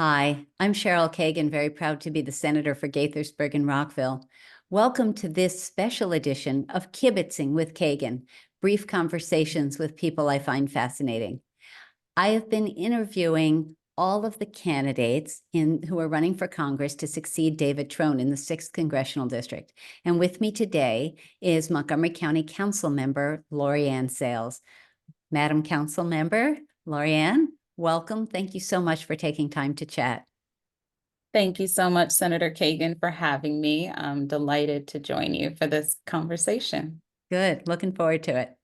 Hi, I'm Cheryl Kagan, very proud to be the Senator for Gaithersburg and Rockville. Welcome to this special edition of Kibbitzing with Kagan, brief conversations with people I find fascinating. I have been interviewing all of the candidates who are running for Congress to succeed David Trone in the 6th Congressional District. And with me today is Montgomery County Council Member Laurie Anne Sayles. Madam Council Member Laurie Anne, welcome. Thank you so much for taking time to chat. Thank you so much, Senator Kagan, for having me. I'm delighted to join you for this conversation. Good. Looking forward to it.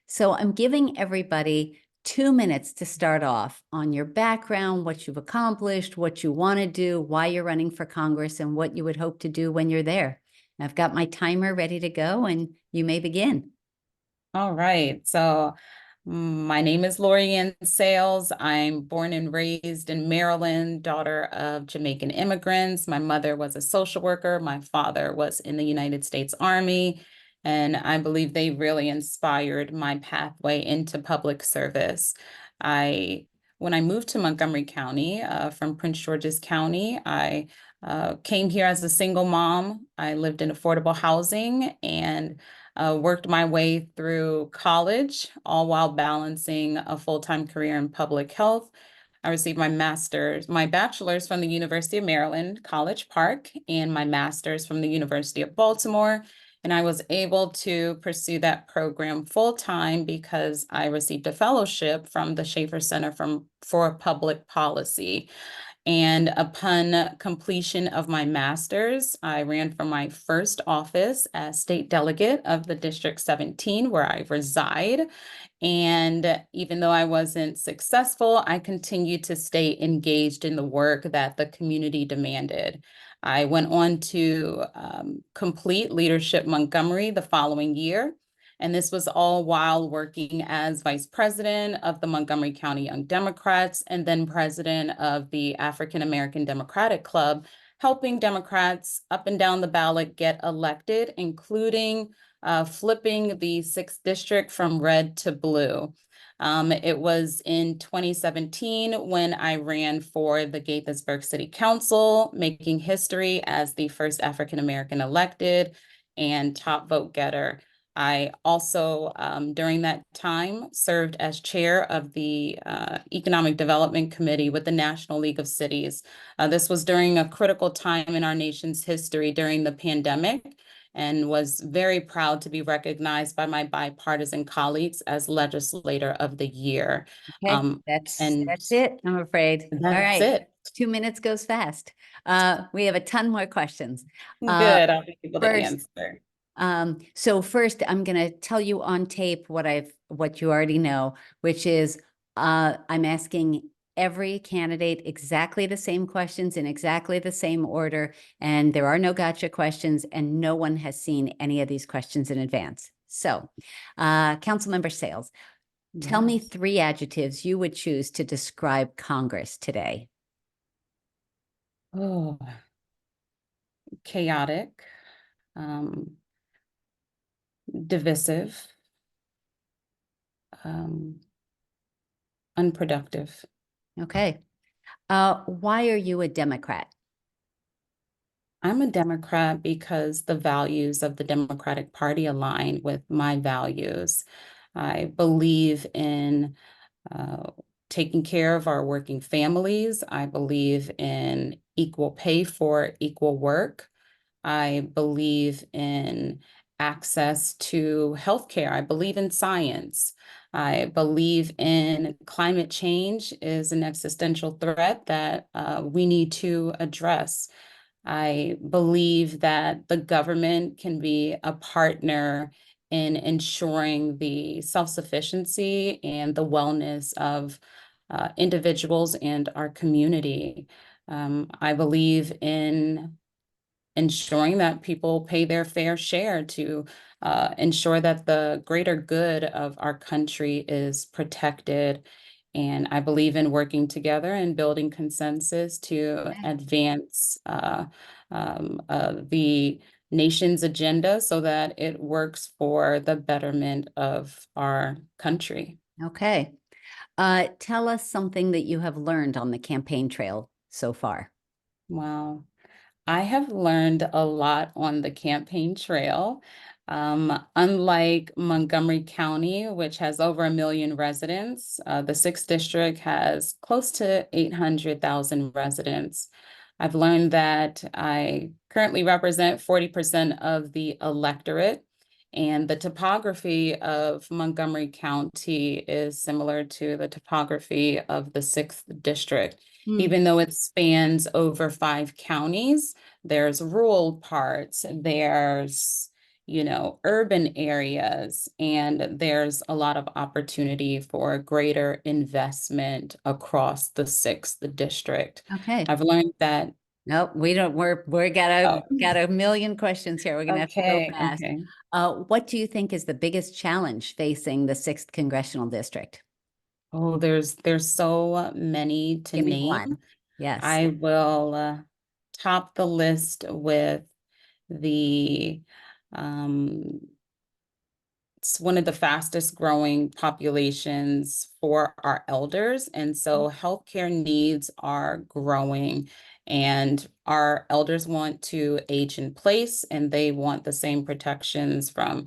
So I'm giving everybody 2 minutes to start off on your background, what you've accomplished, what you want to do, why you're running for Congress, and what you would hope to do when you're there. I've got my timer ready to go, and you may begin. All right. So my name is Laurie Anne Sayles. I'm born and raised in Maryland, daughter of Jamaican immigrants. My mother was a social worker. My father was in the United States Army. And I believe they really inspired my pathway into public service. When I moved to Montgomery County from Prince George's County, I came here as a single mom. I lived in affordable housing and worked my way through college, all while balancing a full-time career in public health. I received my bachelor's from the University of Maryland, College Park, and my master's from the University of Baltimore. And I was able to pursue that program full-time because I received a fellowship from the Schaefer Center for Public Policy. And upon completion of my master's, I ran for my first office as state delegate of the District 17, where I reside. And even though I wasn't successful, I continued to stay engaged in the work that the community demanded. I went on to complete Leadership Montgomery the following year. And this was all while working as vice president of the Montgomery County Young Democrats and then president of the African American Democratic Club, helping Democrats up and down the ballot get elected, including flipping the 6th district from red to blue. It was in 2017 when I ran for the Gaithersburg City Council, making history as the first African American elected and top vote getter. I also, during that time, served as chair of the Economic Development Committee with the National League of Cities. This was during a critical time in our nation's history during the pandemic, and was very proud to be recognized by my bipartisan colleagues as Legislator of the Year. Okay, that's it, I'm afraid. All That's right, it. 2 minutes goes fast. We have a ton more questions. Good, I'll be able to First, answer. So first, I'm going to tell you on tape what you already know, which is I'm asking every candidate exactly the same questions in exactly the same order, and there are no gotcha questions, and no one has seen any of these questions in advance. So, Councilmember Sayles, tell me 3 adjectives you would choose to describe Congress today. Oh, chaotic, divisive, unproductive. Okay. Why are you a Democrat? I'm a Democrat because the values of the Democratic Party align with my values. I believe in taking care of our working families. I believe in equal pay for equal work. I believe in access to healthcare. I believe in science. I believe in climate change is an existential threat that we need to address. I believe that the government can be a partner in ensuring the self-sufficiency and the wellness of individuals and our community. I believe in ensuring that people pay their fair share to ensure that the greater good of our country is protected. And I believe in working together and building consensus to advance the nation's agenda so that it works for the betterment of our country. Okay. Tell us something that you have learned on the campaign trail so far? Wow. I have learned a lot on the campaign trail. Unlike Montgomery County, which has over 1 million residents, the sixth district has close to 800,000 residents. I've learned that I currently represent 40% of the electorate, and the topography of Montgomery County is similar to the topography of the sixth district. Hmm. Even though it spans over 5 counties, there's rural parts, there's, urban areas, and there's a lot of opportunity for greater investment across the sixth district. Okay. I've learned that. No, we don't, we're Oh, got a million questions here. We're gonna have to go okay, fast. okay. What do you think is the biggest challenge facing the sixth congressional district? Oh, there's so many to Give me name. one. Yes. I will top the list with the um, it's one of the fastest growing populations for our elders. And so healthcare needs are growing, and our elders want to age in place, and they want the same protections from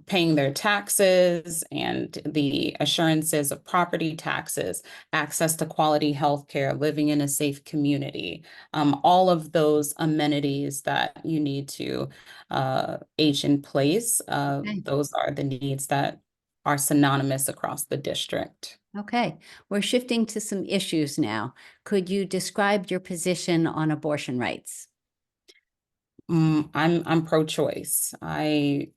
paying their taxes and the assurances of property taxes, access to quality healthcare, living in a safe community, all of those amenities that you need to age in place. Okay. Those are the needs that are synonymous across the district. Okay. We're shifting to some issues now. Could you describe your position on abortion rights? I'm pro-choice. I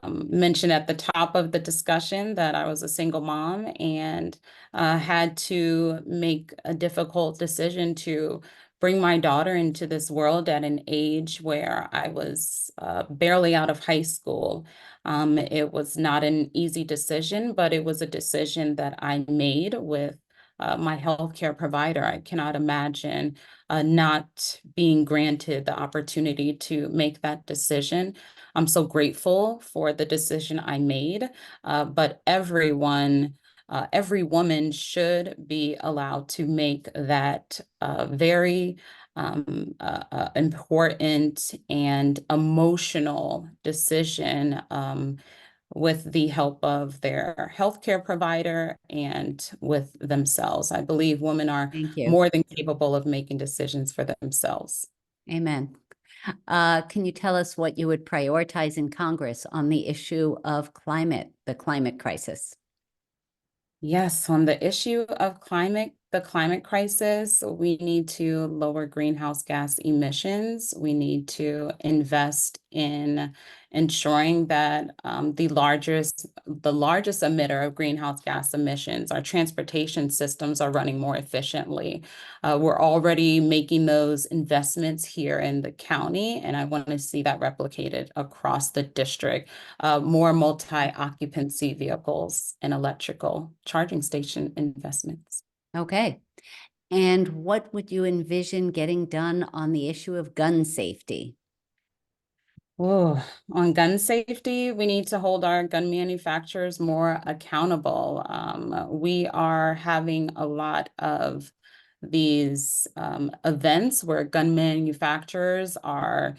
mentioned at the top of the discussion that I was a single mom and had to make a difficult decision to bring my daughter into this world at an age where I was barely out of high school. It was not an easy decision, but it was a decision that I made with my healthcare provider. I cannot imagine not being granted the opportunity to make that decision. I'm so grateful for the decision I made, but every woman should be allowed to make that very important and emotional decision with the help of their healthcare provider and with themselves. I believe women are Thank you. more than capable of making decisions for themselves. Amen. Can you tell us what you would prioritize in Congress on the issue of the climate crisis? Yes, on the issue of the climate crisis, we need to lower greenhouse gas emissions. We need to invest in ensuring that the largest emitter of greenhouse gas emissions, our transportation systems are running more efficiently. We're already making those investments here in the county, and I want to see that replicated across the district. More multi-occupancy vehicles and electrical charging station investments. Okay. And what would you envision getting done on the issue of gun safety? Oh, on gun safety, we need to hold our gun manufacturers more accountable. We are having a lot of these events where gun manufacturers are,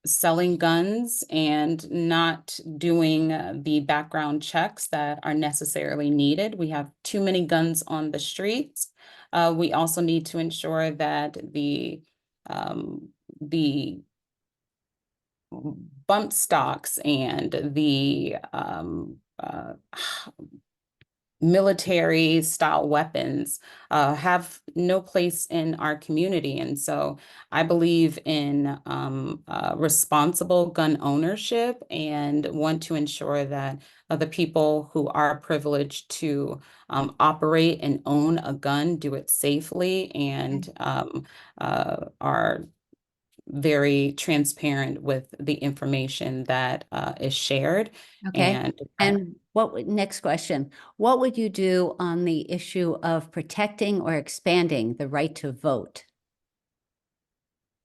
selling guns and not doing the background checks that are necessarily needed. We have too many guns on the streets. We also need to ensure that the bump stocks and the military style weapons have no place in our community. And so I believe in responsible gun ownership and want to ensure that the people who are privileged to operate and own a gun do it safely and are very transparent with the information that is shared. Okay. And And next question, what would you do on the issue of protecting or expanding the right to vote?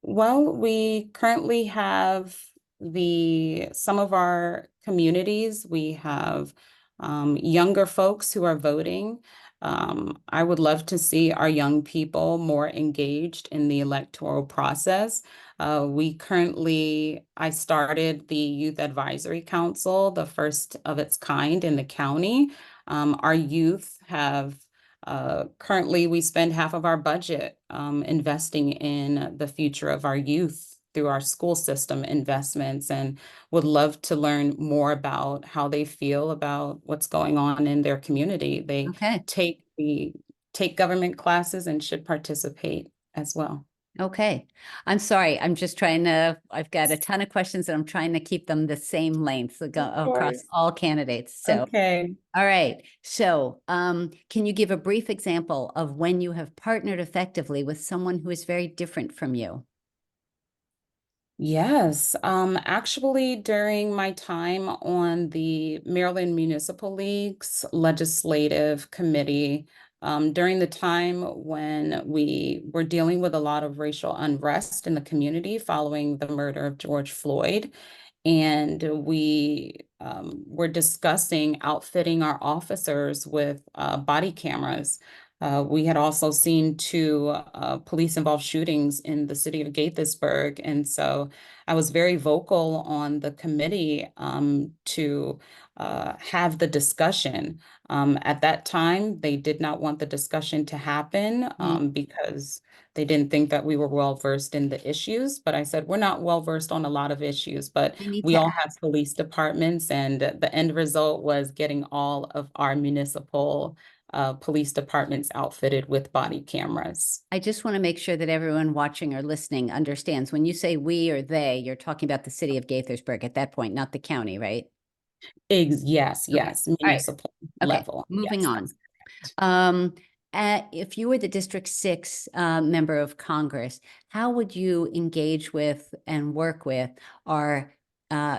well, we currently have some of our communities, we have younger folks who are voting. I would love to see our young people more engaged in the electoral process. I started the Youth Advisory Council, the first of its kind in the county. Our youth have currently, we spend half of our budget investing in the future of our youth through our school system investments, and would love to learn more about how they feel about what's going on in their community. They Okay. take government classes and should participate as well. Okay. I'm sorry. I'm just trying to, I've got a ton of questions and I'm trying to keep them the same length Of across course. all candidates. So, Okay. all right. So, can you give a brief example of when you have partnered effectively with someone who is very different from you? Yes, actually, during my time on the Maryland Municipal League's Legislative Committee, during the time when we were dealing with a lot of racial unrest in the community following the murder of George Floyd, and we were discussing outfitting our officers with body cameras. We had also seen two police-involved shootings in the city of Gaithersburg, and so I was very vocal on the committee to have the discussion. At that time, they did not want the discussion to happen Mm, because they didn't think that we were well versed in the issues. But I said, we're not well versed on a lot of issues, but I need we to all have ask. police departments, and the end result was getting all of our municipal police departments outfitted with body cameras. I just want to make sure that everyone watching or listening understands when you say we or they, you're talking about the city of Gaithersburg at that point, not the county, right? Yes, Okay. yes, All right. municipal Okay. level. Moving Yes, on. that's correct. Um, if you were the District 6 member of Congress, how would you engage with and work with our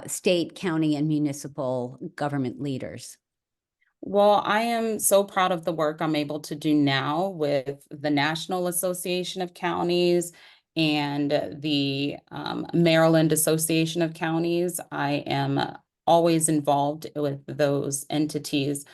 state, county, and municipal government leaders? Well, I am so proud of the work I'm able to do now with the National Association of Counties and the Maryland Association of Counties. I am always involved with those entities,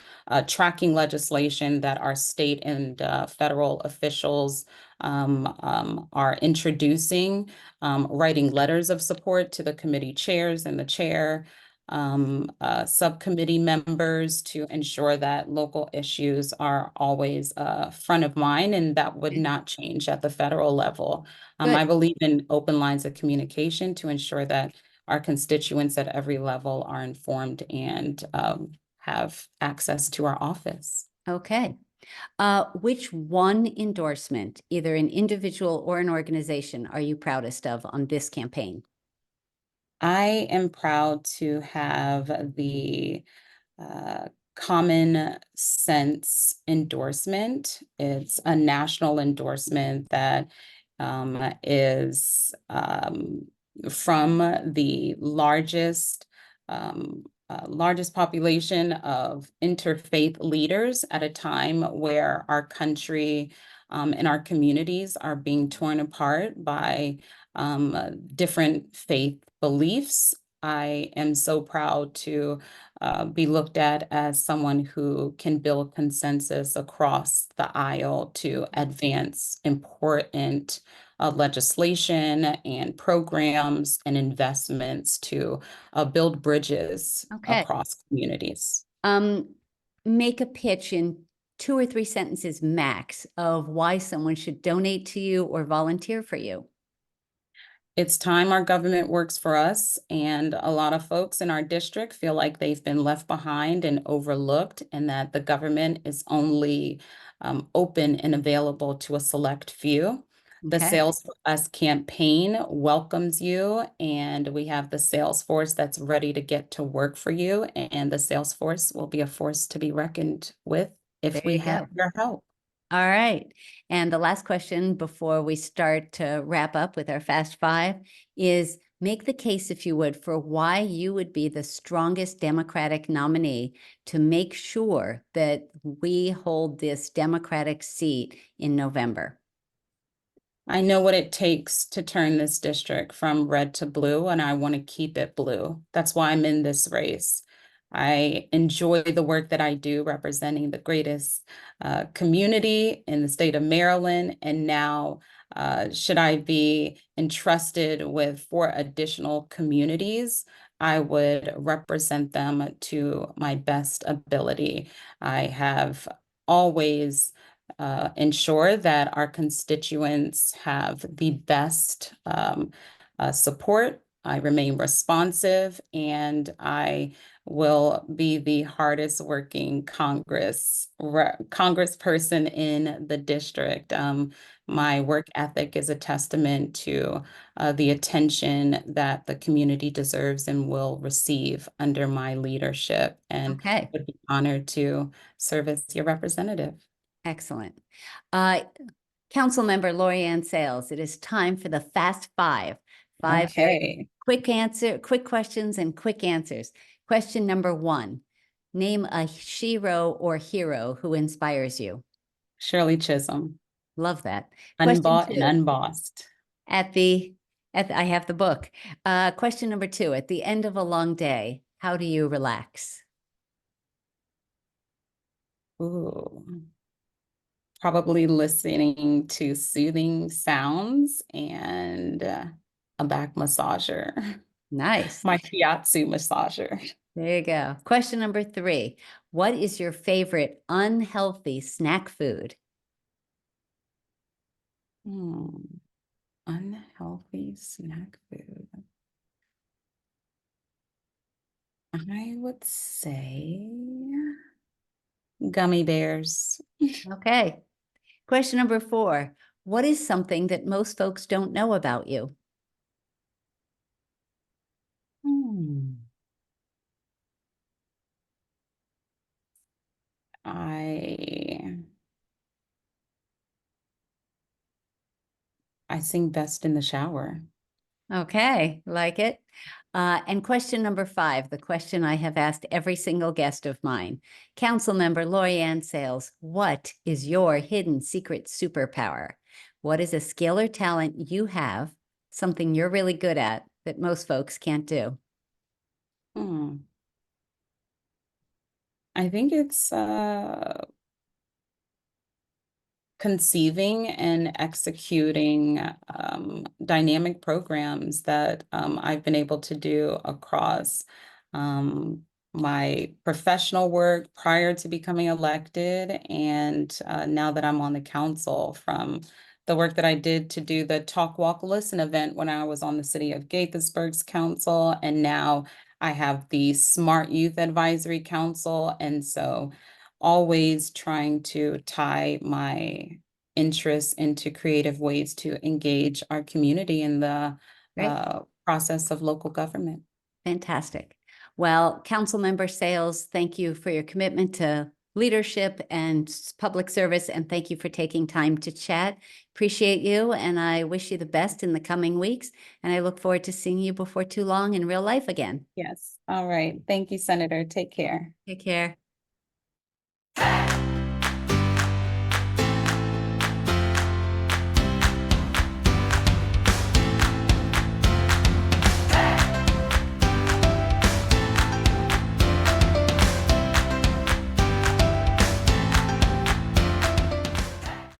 tracking legislation that our state and federal officials are introducing, writing letters of support to the committee chairs and the chair, subcommittee members, to ensure that local issues are always front of mind, and that would Okay. not change at the federal level. I Good. believe in open lines of communication to ensure that our constituents at every level are informed and have access to our office. Okay. Which one endorsement, either an individual or an organization, are you proudest of on this campaign? I am proud to have the uh, Common Sense endorsement. It's a national endorsement that is from the largest population of interfaith leaders at a time where our country and our communities are being torn apart by different faith beliefs. I am so proud to be looked at as someone who can build consensus across the aisle to advance important legislation and programs and investments to build bridges Okay. across communities. Um, Make a pitch in 2 or 3 sentences max of why someone should donate to you or volunteer for you. It's time our government works for us, and a lot of folks in our district feel like they've been left behind and overlooked, and that the government is only open and available to a select few. The Okay. Sales for Us campaign welcomes you, and we have the sales force that's ready to get to work for you, and the sales force will be a force to be reckoned with There if we you have go. your help. All right. And the last question before we start to wrap up with our Fast Five is make the case, if you would, for why you would be the strongest Democratic nominee to make sure that we hold this Democratic seat in November. I know what it takes to turn this district from red to blue, and I want to keep it blue. That's why I'm in this race. I enjoy the work that I do representing the greatest community in the state of Maryland. And now, should I be entrusted with 4 additional communities, I would represent them to my best ability. I have always ensure that our constituents have the best support. I remain responsive, and I will be the hardest working congressperson in the district. My work ethic is a testament to the attention that the community deserves and will receive under my leadership, and Okay, would be honored to serve as your representative. excellent. Councilmember Laurie Anne Sayles, it is time for the Fast Five. Five very Okay. quick questions and quick answers. Question number 1, name a shero or hero who inspires you. Shirley Chisholm, Love that. Question unbought and 2, unbossed. I have the book. Question number 2, at the end of a long day, how do you relax? Ooh. Probably listening to soothing sounds and a back massager, Nice. my shiatsu massager. There you go. Question number 3, what is your favorite unhealthy snack food? Unhealthy snack food. I would say gummy bears. Okay. Question number 4, what is something that most folks don't know about you? Hmm. I sing best in the shower. Okay, like it. And question number 5, the question I have asked every single guest of mine. Council member Laurie Anne Sayles, what is your hidden secret superpower? What is a skill or talent you have, something you're really good at that most folks can't do? Hmm. I think it's conceiving and executing dynamic programs that I've been able to do across um, my professional work prior to becoming elected, and now that I'm on the council, from the work that I did to do the Talk, Walk, Listen event when I was on the City of Gaithersburg's council, and now I have the Smart Youth Advisory Council. And so always trying to tie my interests into creative ways to engage our community in the Great. process of local government. Fantastic. Well, Councilmember Sayles, thank you for your commitment to leadership and public service, and thank you for taking time to chat. Appreciate you, and I wish you the best in the coming weeks, and I look forward to seeing you before too long in real life again. Yes. All right. Thank you, Senator. Take care. Take care.